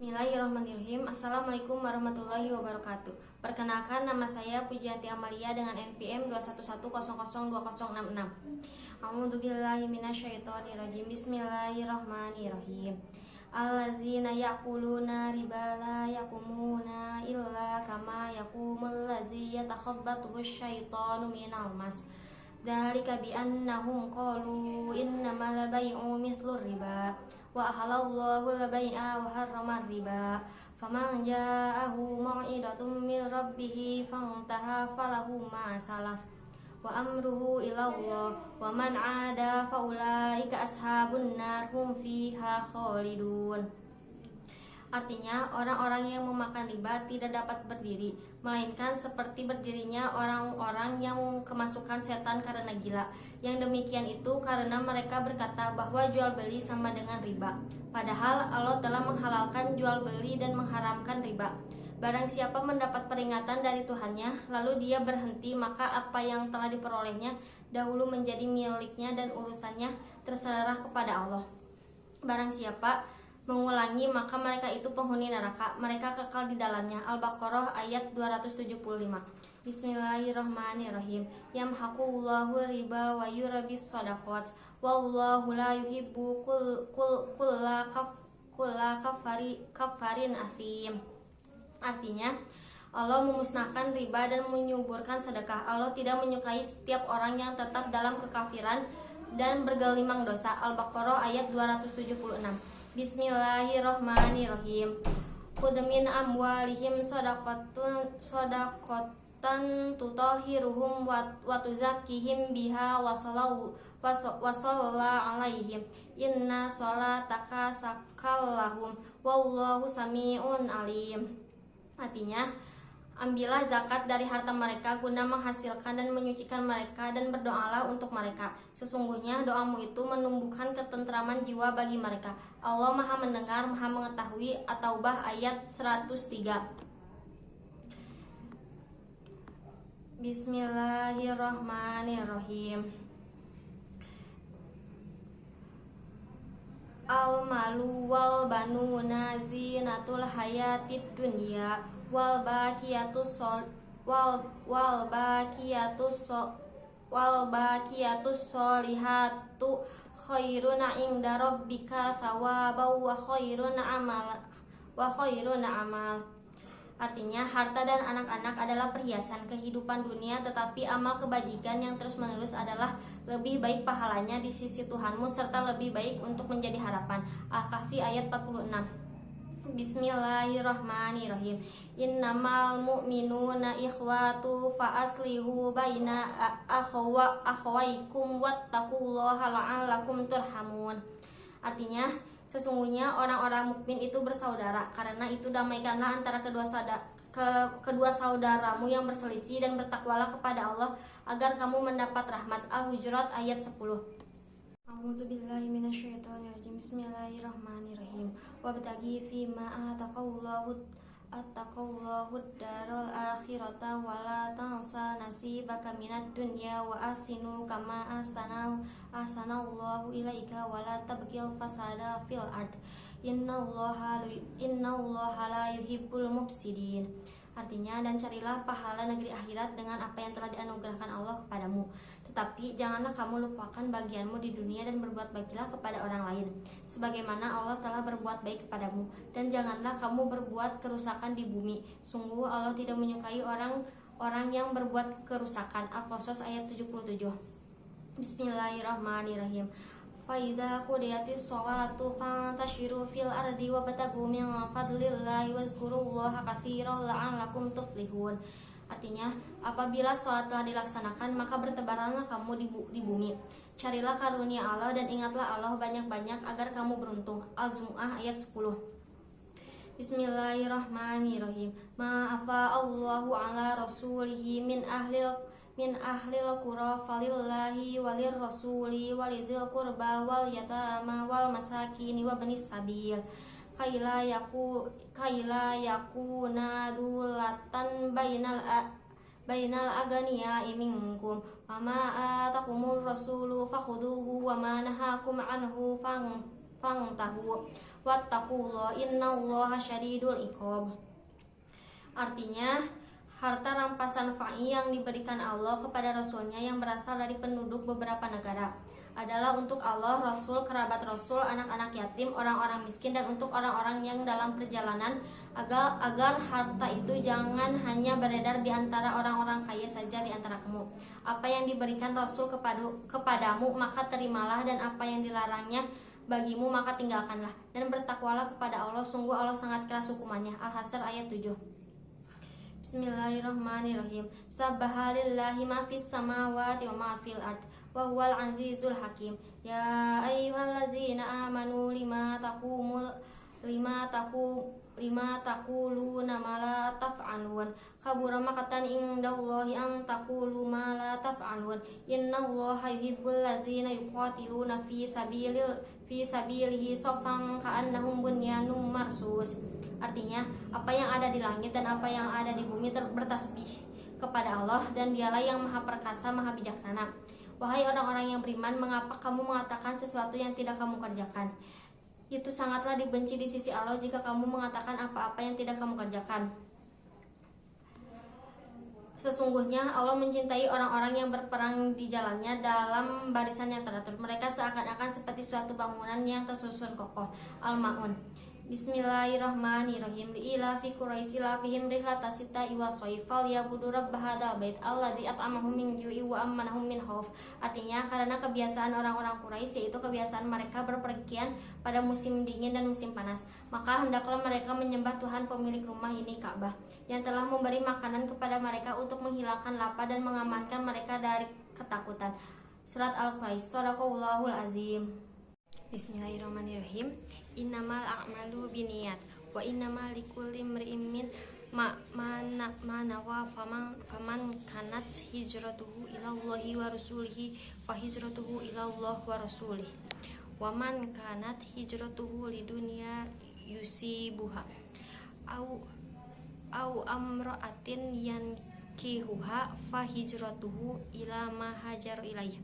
Bismillahirrahmanirrahim. Assalamualaikum warahmatullahi wabarakatuh. Perkenalkan, nama saya Pujianti Amalia dengan NPM 211002066. A'udzubillahi minasyaitonirrajim. Bismillahirrahmanirrahim. Allazina ya'kuluna riba la yaqumuna illa kama yaqumul ladzi yatakhabbathu asyaitanu minal mas. Dzalika bi annahum qalu innamal bai'u mithlur riba wa ahallallahu al-bai'a wa harrama riba faman ja'ahu mau'idatun min rabbih fantaha falahu ma salaf wa amruhu ila Allah wa man 'ada fa ulaika ashabun nar hum fiha khalidun. Artinya, orang-orang yang memakan riba tidak dapat berdiri, melainkan seperti berdirinya orang-orang yang kemasukan setan karena gila. Yang demikian itu karena mereka berkata bahwa jual beli sama dengan riba. Padahal Allah telah menghalalkan jual beli dan mengharamkan riba. Barang siapa mendapat peringatan dari Tuhannya, lalu dia berhenti, maka apa yang telah diperolehnya dahulu menjadi miliknya dan urusannya terserah kepada Allah. Barang siapa mengulangi, maka mereka itu penghuni neraka, mereka kekal di dalamnya. Al-Baqarah ayat 275. Bismillahirrahmanirrahim. Yamhaqullahu riba wa yurabis shadaqat wallahu la yuhibbu kulla kafarin asim. Artinya, Allah memusnahkan riba dan menyuburkan sedekah. Allah tidak menyukai setiap orang yang tetap dalam kekafiran dan bergelimang dosa. Al-Baqarah ayat 276. Bismillahirrahmanirrahim. Khudh min amwalihim shadaqatan tutahhiruhum wa tuzakkihim biha wa sallallahu alaihim inna salataka sakal lahum wallahu sami'un alim. Artinya, ambillah zakat dari harta mereka guna menghasilkan dan menyucikan mereka, dan berdoalah untuk mereka. Sesungguhnya doamu itu menumbuhkan ketentraman jiwa bagi mereka. Allah Maha Mendengar, Maha Mengetahui. At-Taubah ayat 103. Bismillahirrahmanirrahim. Al-malu wal banuna zinatul hayatid dunya wal baqiyatus sholihatu khairun 'inda rabbika thawaban wa khairun amal. Artinya, harta dan anak-anak adalah perhiasan kehidupan dunia, tetapi amal kebajikan yang terus-menerus adalah lebih baik pahalanya di sisi Tuhanmu serta lebih baik untuk menjadi harapan. Al-Kahfi ayat 46. Bismillahirrahmanirrahim. Innamal mu'minuna ikhwatu fa aslihu baina akhawaikum wattaqullaha la'allakum turhamun. Artinya, sesungguhnya orang-orang mukmin itu bersaudara, karena itu damaikanlah antara kedua saudaramu yang berselisih, dan bertakwalah kepada Allah agar kamu mendapat rahmat. Al-Hujurat ayat 10. A'udzubillahi minasyaitonirrajim. Bismillahirrahmanirrahim. Wabtaghi fima ataqallahu daral akhirata wa la tansa nasibaka minad dunya wa asinu kama ahsanallahu ilaika wa la tabghil fasada fil ard innallaha la yuhibbul mufsidin. Artinya, dan carilah pahala negeri akhirat dengan apa yang telah dianugerahkan Allah kepadamu. Tetapi janganlah kamu lupakan bagianmu di dunia, dan berbuat baiklah kepada orang lain sebagaimana Allah telah berbuat baik kepadamu. Dan janganlah kamu berbuat kerusakan di bumi. Sungguh Allah tidak menyukai orang yang berbuat kerusakan. Al-Qasas ayat 77. Bismillahirrahmanirrahim. Faidha qudiyatis sholatu fantashiru fil ardi wabtaghu min fadlillahi wazkurullaha katsiran la'allakum tuflihun. Artinya, apabila sholat telah dilaksanakan, maka bertebaranlah kamu di bumi. Carilah karunia Allah dan ingatlah Allah banyak-banyak agar kamu beruntung. Al-Jumu'ah ayat 10. Bismillahirrahmanirrahim. Ma'afa Allahu ala rasulihi min ahlil qura falillahi walir rasuli walidil qurba wal yatama wal masakini wa banis sabil kaila yakuna dulatan bainal aganiya minkum wa ma atakumur rasulu fakhuduhu wa ma nahakum anhu fantahu wattaqullaha innallaha syadidul iqab. Artinya, harta rampasan fa'i yang diberikan Allah kepada Rasulnya yang berasal dari penduduk beberapa negara adalah untuk Allah, Rasul, kerabat Rasul, anak-anak yatim, orang-orang miskin, dan untuk orang-orang yang dalam perjalanan, agar harta itu jangan hanya beredar di antara orang-orang kaya saja di antara kamu. Apa yang diberikan Rasul kepadamu maka terimalah, dan apa yang dilarangnya bagimu maka tinggalkanlah, dan bertakwalah kepada Allah, sungguh Allah sangat keras hukumannya. Al-Hasr ayat 7. Bismillahirrahmanirrahim. Sabbahalillahi ma fis samawati wa ma fil ard wa huwal azizul hakim. Ya ayyuhallazina amanu lima taquluna ma la taf'alun. Kabura maqtan indallahi an taqulu ma la taf'alun. Innallaha yuhibbul ladzina yuqatiluna fi sabilihi shaffan ka'annahum bunyanun marsus. Artinya, apa yang ada di langit dan apa yang ada di bumi bertasbih kepada Allah, dan Dialah yang Maha Perkasa, Maha Bijaksana. Wahai orang-orang yang beriman, mengapa kamu mengatakan sesuatu yang tidak kamu kerjakan? Itu sangatlah dibenci di sisi Allah jika kamu mengatakan apa-apa yang tidak kamu kerjakan. Sesungguhnya Allah mencintai orang-orang yang berperang di jalannya dalam barisan yang teratur. Mereka seakan-akan seperti suatu bangunan yang tersusun kokoh. Al-Ma'un. Bismillahirrahmanirrahim. Liila fi Quraisy lafihim rihlatas sita'i wa shaifal yabudu rabb hadzal bait alladzi at'amahum min ju'i wa amanahum min khauf. Artinya, karena kebiasaan orang-orang Quraisy, yaitu kebiasaan mereka berpergian pada musim dingin dan musim panas, maka hendaklah mereka menyembah Tuhan pemilik rumah ini, Ka'bah, yang telah memberi makanan kepada mereka untuk menghilangkan lapar dan mengamankan mereka dari ketakutan. Surat Al-Quraish. Shadaqallahul azim. Bismillahirrahmanirrahim. Innamal a'malu binniyat wa innamal likulli imrin ma nawa faman kanat hijratuhu ila Allahi wa rasulihi fa hijratuhu ila Allah wa rasulih wa man kanat hijratuhu lidunya yusibuha au amra'atin yankihuha fa hijratuhu ila ma hajar ilaih.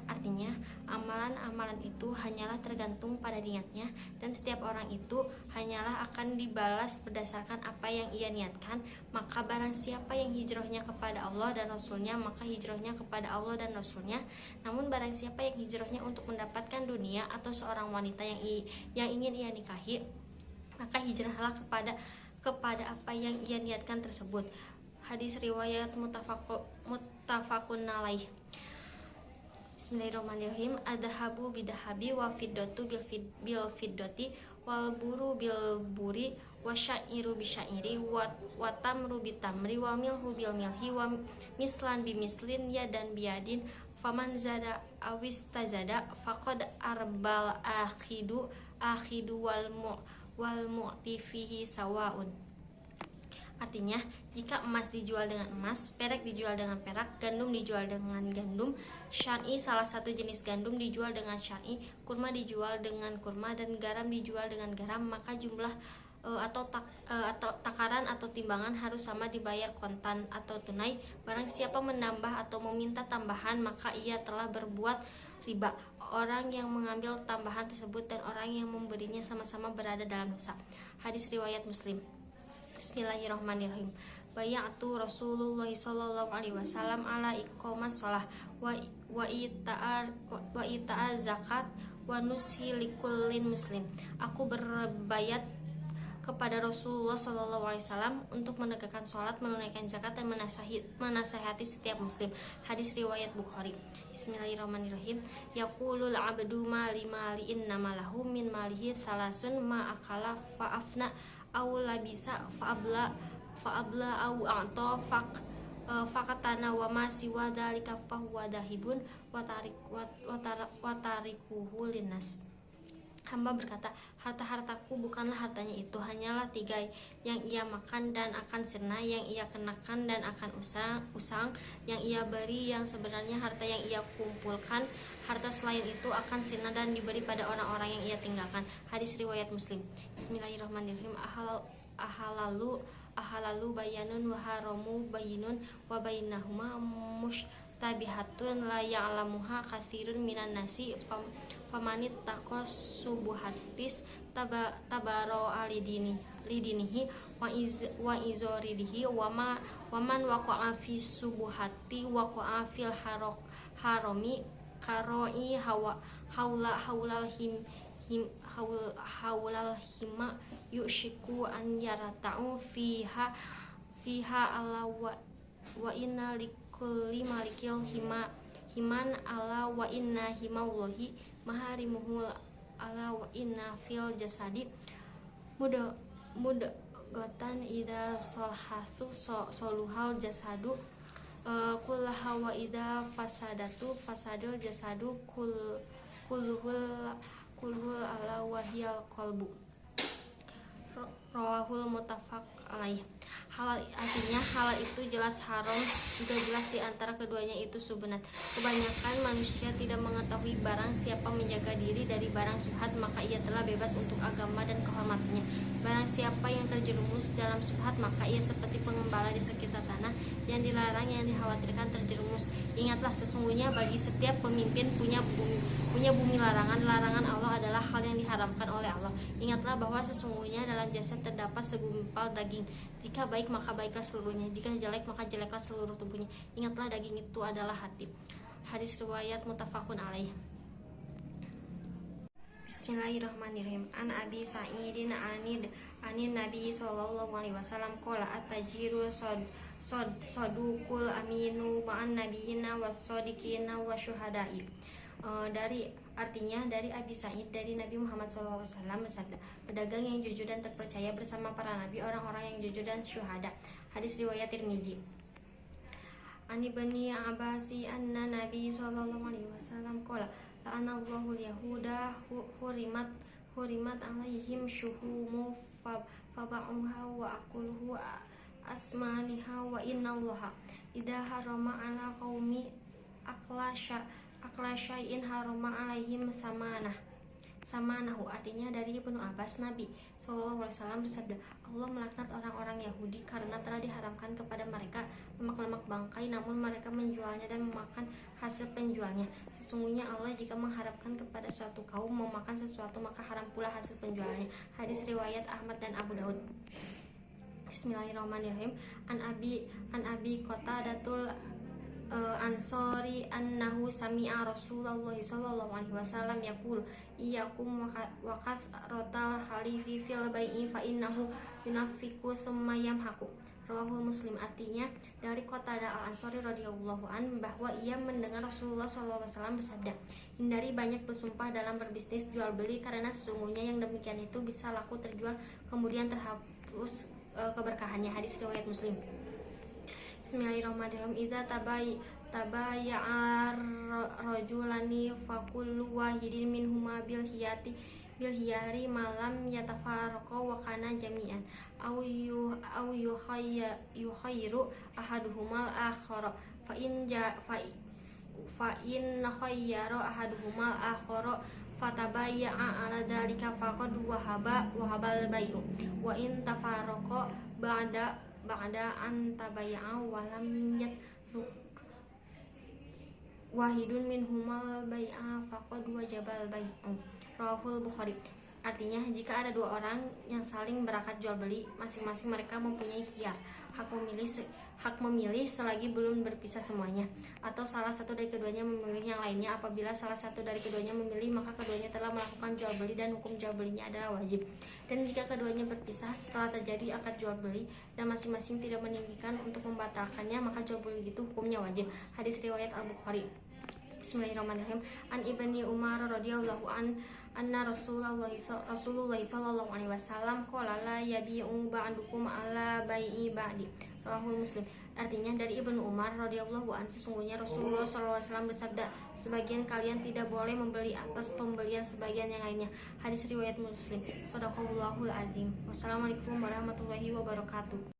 Artinya, amalan-amalan itu hanyalah tergantung pada niatnya, dan setiap orang itu hanyalah akan dibalas berdasarkan apa yang ia niatkan. Maka barang siapa yang hijrahnya kepada Allah dan Rasulnya, maka hijrahnya kepada Allah dan Rasulnya. Namun barang siapa yang hijrahnya untuk mendapatkan dunia atau seorang wanita yang ingin ia nikahi, maka hijrahlah kepada apa yang ia niatkan tersebut. Hadis riwayat muttafaqun alaih. Bismillahirrahmanirrahim. Adhabu bidahabi wa fiddatu bil fiddati wal buru bil buri wa syairu bi syairi wa tamru bi tamri wa milhu bil milhi wa mislan bi mislin yadan biyadin faman zada awis tazada faqad arbal akhidu wal mu'ti fihi sawaun. Artinya, jika emas dijual dengan emas, perak dijual dengan perak, gandum dijual dengan gandum, syar'i salah satu jenis gandum dijual dengan syar'i, kurma dijual dengan kurma, dan garam dijual dengan garam, maka jumlah atau takaran atau timbangan harus sama, dibayar kontan atau tunai. Barang siapa menambah atau meminta tambahan, maka ia telah berbuat riba. Orang yang mengambil tambahan tersebut dan orang yang memberinya sama-sama berada dalam dosa. Hadis riwayat Muslim. Bismillahirrahmanirrahim. Bayatu Rasulullah sallallahu alaihi wasallam ala iqamas shalah wa ita'a zakat wa nushi likullin muslim. Aku berbayat kepada Rasulullah sallallahu alaihi wasallam untuk menegakkan salat, menunaikan zakat, dan menasihati setiap muslim. Hadis riwayat Bukhari. Bismillahirrahmanirrahim. Yaqulul abdu mali innama lahu min malihi thalasun ma akala fa afna aw labisa fa'abla au a'ta fakatana wa ma siwa dzalika fa huwa dahibun wa tarikuhu linnas. Hamba berkata, harta-hartaku bukanlah hartanya itu, hanyalah 3, yang ia makan dan akan sirna, yang ia kenakan dan akan usang, yang ia beri, yang sebenarnya harta yang ia kumpulkan. Harta selain itu akan sirna dan diberi pada orang-orang yang ia tinggalkan. Hadis riwayat Muslim. Bismillahirrahmanirrahim. Ahalalu bayanun wa haramu bayinun wa bainahuma mushtabihatun la ya'lamuha katsirun minan nasi famanit takos subuhatis tabaro lidinihi wa izoridihi waman waqa'a fi subuhati waqa'a fil haromi karoi haulal hima yushiku an yarata'u fiha ala wa inna likulli malikil himan ala wa inna himaullahi maharimuhul ala wa inna fil jasadi gotan ida solhathu soluhal jasadu kullaha wa ida fasadil jasadu kulhul ala wahiyal kolbu. Rawahul muttafaq alaih. Artinya halal itu jelas haram, juga jelas di antara keduanya itu subhat. Kebanyakan manusia tidak mengetahui barang siapa menjaga diri dari barang subhat, maka ia telah bebas untuk agama dan kehormatannya. Barang siapa yang terjerumus dalam subhat, maka ia seperti pengembala di sekitar tanah yang dilarang, yang dikhawatirkan terjerumus. Ingatlah, sesungguhnya bagi setiap pemimpin punya bumi larangan. Larangan Allah adalah hal yang diharamkan oleh Allah. Ingatlah bahwa sesungguhnya dalam jasad terdapat segumpal daging. Jika baik maka baiklah seluruhnya, jika jelek maka jeleklah seluruh tubuhnya. Ingatlah, daging itu adalah hati. Hadis riwayat muttafaqun alaih. Bismillahirrahmanirrahim. An Abi Sa'idin anin Nabi sallallahu alaihi wasallam qala at-tajiru sadukul aminu ma'an nabiyina was-sadiqina wasyuhada'i. Dari Abi Sa'id dari Nabi Muhammad SAW bersabda, pedagang yang jujur dan terpercaya bersama para nabi, orang-orang yang jujur dan syuhada. Hadis riwayat Tirmizi. Ani bani Abbasi anna Nabi sallallahu alaihi wasallam qala la'anallahu al-yahuda hurimat alaihim syuhumu faba'uha wa akuluhu asmaniha wa innallaha idha harama ala qaumi akla syai'in harama alaihim samanahu. Artinya dari Ibnu Abbas, Nabi SAW bersabda, Allah melaknat orang-orang Yahudi karena telah diharamkan kepada mereka lemak-lemak bangkai, namun mereka menjualnya dan memakan hasil penjualnya. Sesungguhnya Allah jika mengharapkan kepada suatu kaum memakan sesuatu, maka haram pula hasil penjualnya. Hadis riwayat Ahmad dan Abu Daud. Bismillahirrahmanirrahim. An Abi Qatadatul Ansori annahu sami'a Rasulullah sallallahu alaihi wasallam yaqul iyyakum wa kasratal halifi fil bai'i fa innahu yunafiqu tsumma yamhaqu. Rawahul Muslim. Artinya dari Qatadah Al-Ansori radhiyallahu an bahwa ia mendengar Rasulullah sallallahu alaihi wasallam bersabda, hindari banyak bersumpah dalam berbisnis jual beli, karena sesungguhnya yang demikian itu bisa laku terjual kemudian terhapus keberkahannya. Hadis riwayat Muslim. Bismillahirrahmanirrahim. Idza tabaya'ar rajulani fakullu wahidin minhuma bil hiyari malam yatafarraqa wa kana jami'an aw yukhayyiru ahaduhumal akhara fa in khayyara ahaduhumal akhara fatabayya'a ala dzalika faqad wahabal bai'u wa in tafarraqa ba'da an tabayya'a wa lam yatruk wahidun minhumal bai'a faqad wajabal bai'u. Rawahul Bukhari. Artinya jika ada dua orang yang saling berakad jual beli, masing-masing mereka mempunyai khiyar, hak memilih selagi belum berpisah semuanya, atau salah satu dari keduanya memilih yang lainnya. Apabila salah satu dari keduanya memilih, maka keduanya telah melakukan jual beli dan hukum jual belinya adalah wajib. Dan jika keduanya berpisah setelah terjadi akad jual beli dan masing-masing tidak meninggikan untuk membatalkannya, maka jual beli itu hukumnya wajib. Hadis riwayat Al-Bukhari. Bismillahirrahmanirrahim. An Ibni Umar radhiyallahu anna Rasulullah sallallahu alaihi wasallam qala la yabi'u ba'dukum ala bai'i ba'di. Rawahul Muslim. Artinya dari Ibnu Umar radhiyallahu an, sesungguhnya Rasulullah sallallahu alaihi wasallam bersabda, sebagian kalian tidak boleh membeli atas pembelian sebagian yang lainnya. Hadis riwayat Muslim. Shadaqallahul azim. Wassalamualaikum warahmatullahi wabarakatuh.